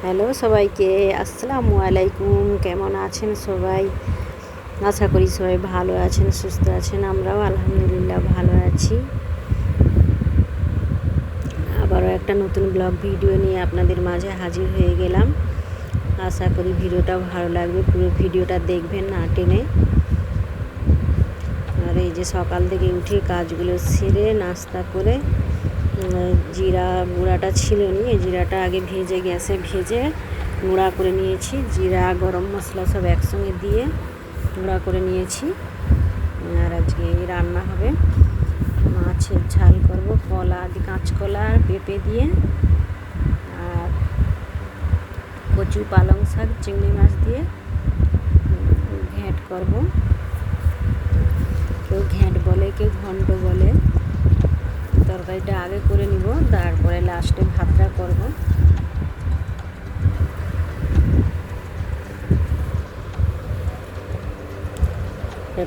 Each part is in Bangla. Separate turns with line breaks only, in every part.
হ্যালো সবাইকে, আসসালামু আলাইকুম। কেমন আছেন সবাই? আশা করি সবাই ভালো আছেন, সুস্থ আছেন। আমরাও আলহামদুলিল্লাহ ভালো আছি। আবারও একটা নতুন ব্লগ ভিডিও নিয়ে আপনাদের মাঝে হাজির হয়ে গেলাম। আশা করি ভিডিওটা ভালো লাগবে, পুরো ভিডিওটা দেখবেন না টেনে। আর এই যে সকাল থেকে উঠে কাজগুলো সেরে নাস্তা করে জিরা গুঁড়াটা ছিল নি, এই জিরাটা আগে ভেজে গ্যাসে ভেজে গুঁড়া করে নিয়েছি। জিরা গরম মশলা সব একসঙ্গে দিয়ে গুঁড়া করে নিয়েছি। আর আজকে রান্না হবে মাছের ঝাল করব, কলা দিয়ে কাঁচকলা আর পেঁপে দিয়ে, আর কচু পালং শাক চিংড়ি মাছ দিয়ে ঘ্যাঁট করব। কেউ ঘ্যাঁট বলে, কেউ ঘন্ট বলে। তরকারিটা আগে করে নিব, তারপরে লাস্টে ভাতটা করব।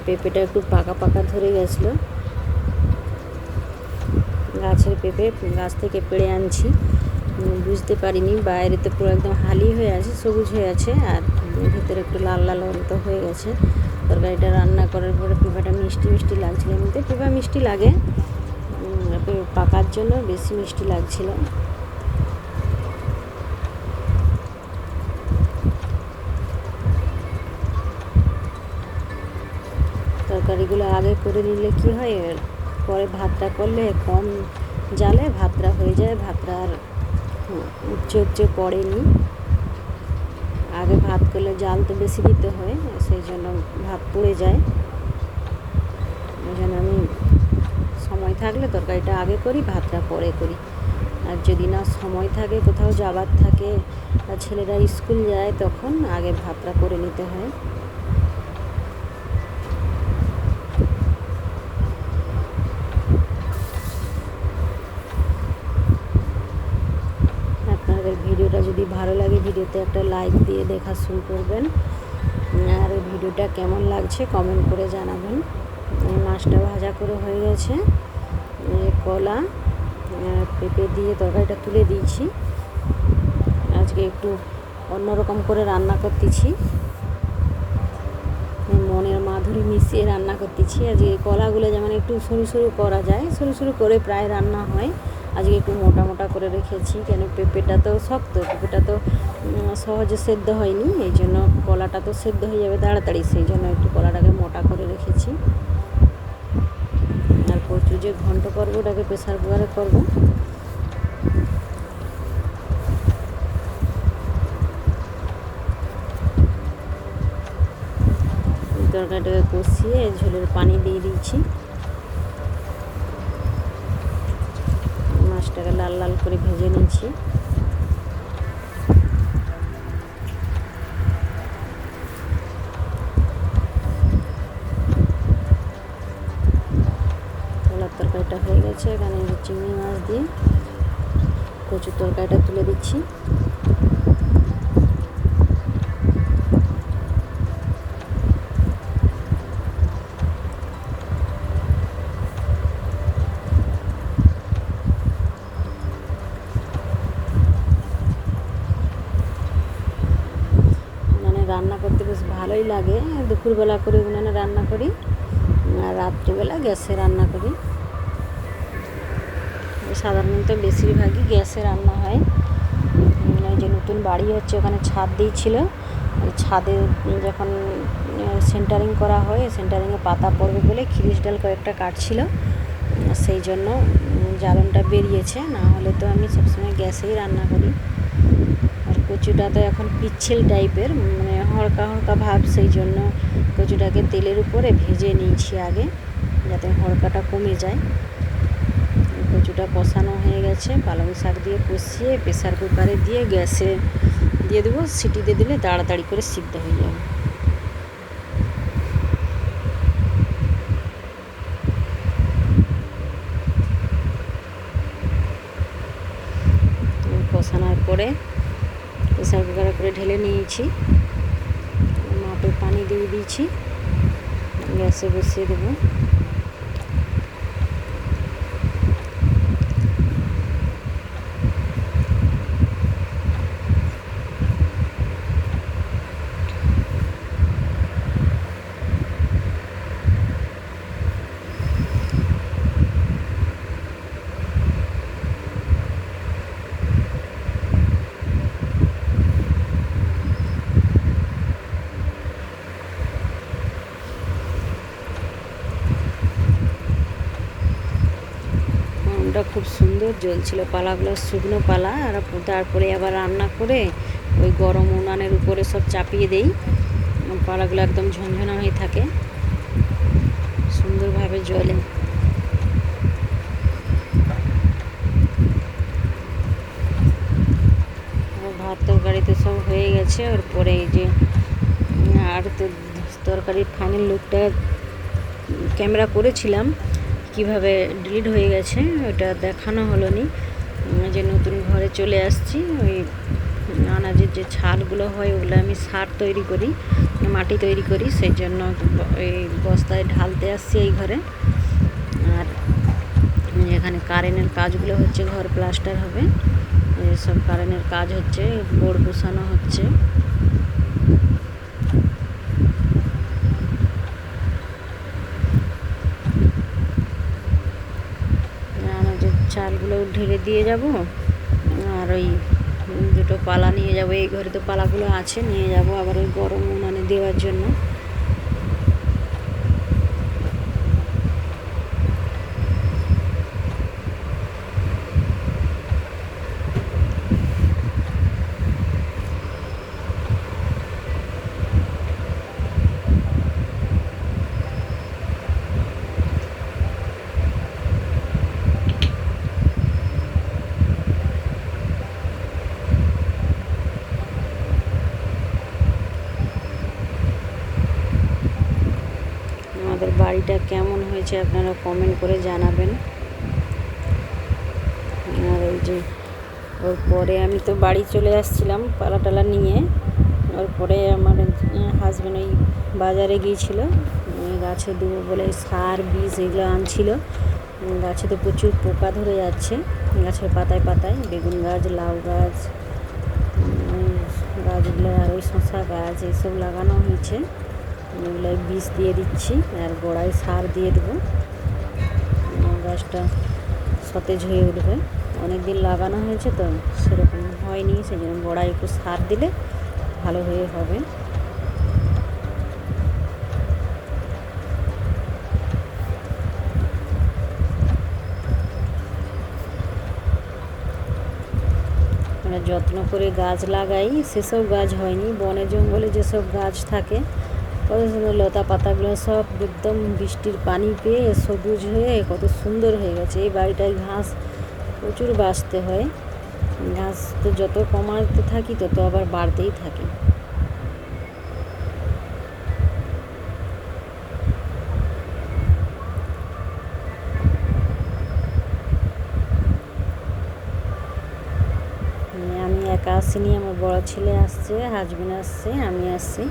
পেঁপেটা একটু পাকা পাকা ধরে গেছিলো, গাছের পেঁপে গাছ থেকে পেড়ে আনছি, বুঝতে পারিনি। বাইরে তো পুরো একদম হালি হয়ে আছে, সবুজ হয়ে আছে, আর ভেতরে একটু লাল লাল মতো হয়ে গেছে। তরকারিটা রান্না করার পরে পেঁপেটা মিষ্টি মিষ্টি লাগছিলো। এমনিতে পেঁপে মিষ্টি লাগে, পাকার জন্য বেশি মিষ্টি লাগছিল। তরকারিগুলো আগে করে নিলে কি হয়, পরে ভাতটা করলে কম জালে ভাতটা হয়ে যায়, ভাতটা আর উপচে পড়েনি। আগে ভাত করলে জাল তো বেশি দিতে হয়, সেই জন্য ভাত পড়ে যায়। ওই জন্য আমি সময় থাকলে তরকারিটা আগে করি, ভাতটা পরে করি। আর যদি না সময় থাকে, কোথাও যাবার থাকে, ছেলেরা স্কুল যায়, তখন আগে ভাতটা করে নিতে হয়। আপনাদের ভিডিওটা যদি ভালো লাগে, ভিডিওতে একটা লাইক দিয়ে দেখা শুরু করবেন। আর ভিডিওটা কেমন লাগছে কমেন্ট করে জানাবেন। মাছটা ভাজা করে হয়ে গেছে, কলা পেঁপে দিয়ে তরকারিটা তুলে দিয়েছি। আজকে একটু অন্যরকম করে রান্না করতেছি, মনের মাধুরী মিশিয়ে রান্না করতেছি। আজকে কলাগুলো যেমন একটু সরু সরু করা যায়, সরু সরু করে প্রায় রান্না হয়, আজকে একটু মোটা মোটা করে রেখেছি। কেন পেঁপেটা তো শক্ত, পেঁপেটা তো সহজে সেদ্ধ হয়নি, এই জন্য কলাটা তো সেদ্ধ হয়ে যাবে তাড়াতাড়ি, সেই জন্য একটু কলাটাকে মোটা করে রেখেছি। আর কচু যে ঘন্ট করবো, ওটাকে প্রেসার কুকারে করবো। তরকারিটাকে কষিয়ে ঝোলের পানি দিয়ে দিয়েছি। মাছটাকে লাল লাল করে ভেজে নিয়েছি। কলার তরকারিটা হয়ে গেছে, এখানে চিংড়ি মাছ দিয়ে কচুর তরকারিটা তুলে দিচ্ছি। রান্না করতে বেশ ভালোই লাগে। দুপুরবেলা করে উনানে রান্না করি, আর রাত্রিবেলা গ্যাসে রান্না করি। সাধারণত বেশিরভাগই গ্যাসে রান্না হয়। যে নতুন বাড়ি হচ্ছে, ওখানে ছাদ দিয়েছিল, ছাদে যখন সেন্টারিং করা হয়, সেন্টারিংয়ে পাতা পড়বে বলে খিরিস ডাল কয়েকটা কাটছিল, সেই জন্য জ্বালনটা বেরিয়েছে। না হলে তো আমি সবসময় গ্যাসেই রান্না করি। আর কচুটা তো এখন পিচ্ছিল টাইপের, মানে হড়কা হড়কা ভাব, সেই জন্য কচুটাকে তেলের উপরে ভেজে নিয়েছি আগে, যাতে হড়কাটা কমে যায়। কচুটা কষানো হয়ে গেছে, পালং শাক দিয়ে কষিয়ে প্রেসার কুকারে দিয়ে গ্যাসে দিয়ে দেবো। সিটি দিয়ে দিলে তাড়াতাড়ি করে সিদ্ধ হয়ে যাবে। কষানোর পরে প্রেসার কুকারে করে ঢেলে নিয়েছি, মাপে পানি দিয়ে দিয়েছি, গ্যাসে বসিয়ে দেবো। সুন্দর জ্বলছিল। পালাগুলো শুকনো পালা, আর তারপরে আবার রান্না করে ওই গরম উনানের উপরে সব চাপিয়ে দেই, পালাগুলো একদম ঝনঝনা হয়ে থাকে, সুন্দরভাবে জ্বলে। ভাত তরকারি তো সব হয়ে গেছে। এরপরে এই যে আর তো তরকারির ফাইনাল লুকটা ক্যামেরা করেছিলাম, কিভাবে ডিলিট হয়ে গেছে ওটা দেখানো হলো নি। যে নতুন ঘরে চলে আসছি, ওই আনাজের যে ছালগুলো হয় ওগুলো আমি সার তৈরি করি, মাটি তৈরি করি, সেই জন্য ওই বস্তায় ঢালতে আসছি এই ঘরে। আর এখানে কারেন্টের কাজগুলো হচ্ছে, ঘর প্লাস্টার হবে, সব কারেন্টের কাজ হচ্ছে, বোর্ড বসানো হচ্ছে। আনাজের চালগুলো ঢেলে দিয়ে যাব, আর ওই দুটো পালা নিয়ে যাব, এই ঘরে তো পালাগুলো আছে, নিয়ে যাব আবার ওই গরম উনানে দেওয়ার জন্য। আমাদের বাড়িটা কেমন হয়েছে আপনারা কমেন্ট করে জানাবেন। আর ওই যে ওর পরে আমি তো বাড়ি চলে আসছিলাম পালা টালা নিয়ে। ওর পরে আমার হাজব্যান্ড ওই বাজারে গিয়েছিলো, গাছে দেবো বলে সার বীজ এগুলো আনছিল। গাছে তো প্রচুর পোকা ধরে যাচ্ছে, গাছের পাতায় পাতায়, বেগুন গাছ, লাউ গাছ, গাছগুলো, আর ওই শসা গাছ এইসব লাগানো হয়েছে। এগুলোয় বীজ দিয়ে দিচ্ছি, আর গোড়ায় সার দিয়ে দেবো, গাছটা সতেজ হয়ে উঠবে। অনেক দিন লাগানো হয়েছে তো সেরকম হয়নি, সেই জন্য গোড়ায় একটু সার দিলে ভালো হয়ে হবে। আমরা যত্ন করে গাছ লাগাই, সেসব গাছ হয়নি। বনে জঙ্গলে যেসব গাছ থাকে কত সুন্দর, লতা পাতাগুলো সব একদম বৃষ্টির পানি পেয়ে সবুজ হয়ে কত সুন্দর হয়ে গেছে। এই বাড়িটায় ঘাস প্রচুর বাছতে হয়, ঘাস তো যত কমাতে থাকি তত আবার বাড়তেই থাকে। আমি একা আসিনি, আমার বড় ছেলে আসছে, হাজবেন্ড আসছে, আমি আসছি।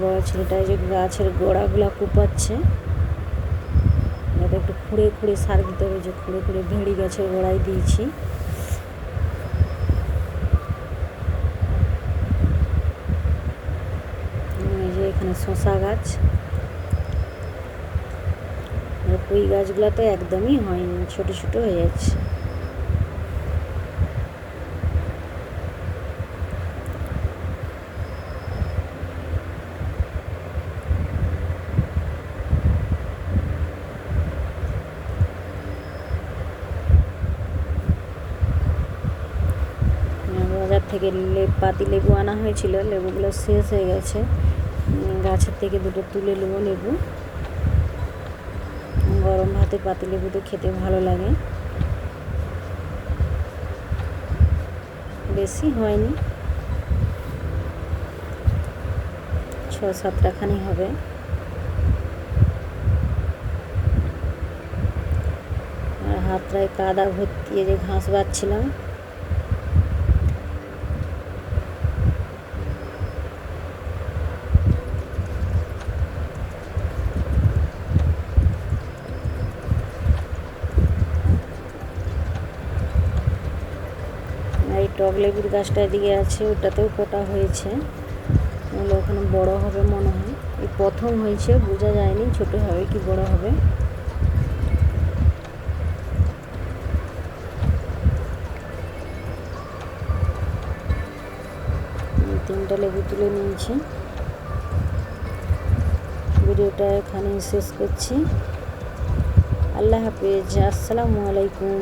বড় ছেলেটা যে গাছের গোড়াগুলো কুপাচ্ছে, এটা একটু খুঁড়ে খুঁড়ে সার দিতে হবে, যে খুঁড়ে খুঁড়ে ভেড়ি গাছের গোড়ায় দিয়েছি। এই যে এখানে শসা গাছ, পুঁই গাছগুলো তো একদমই হয়নি, ছোটো ছোটো হয়ে যাচ্ছে। বাজার থেকে পাতি লেবু আনা হয়েছিল, লেবুগুলো শেষ হয়ে গেছে, গাছের থেকে দুটো তুলে নেবো লেবু। গরম ভাতে পাতি লেবু তো খেতে ভালো লাগে। বেশি হয়নি, 6-7টা খানি হবে। আর হাতটায় কাদা ভর্তি, যে ঘাস বাচ্ছিলাম। এই টক লেবুর গাছটা এদিকে আছে, ওটাতেও পোটা হয়েছে, ওগুলো ওখানে বড় হবে মনে হয়। এই প্রথম হয়েছে, বোঝা যায়নি ছোট হবে কি বড় হবে। তিনটা লেবু তুলে নিয়েছি। ভিডিওটা এখানেই শেষ করছি। আল্লাহ হাফেজ, আসসালামু আলাইকুম।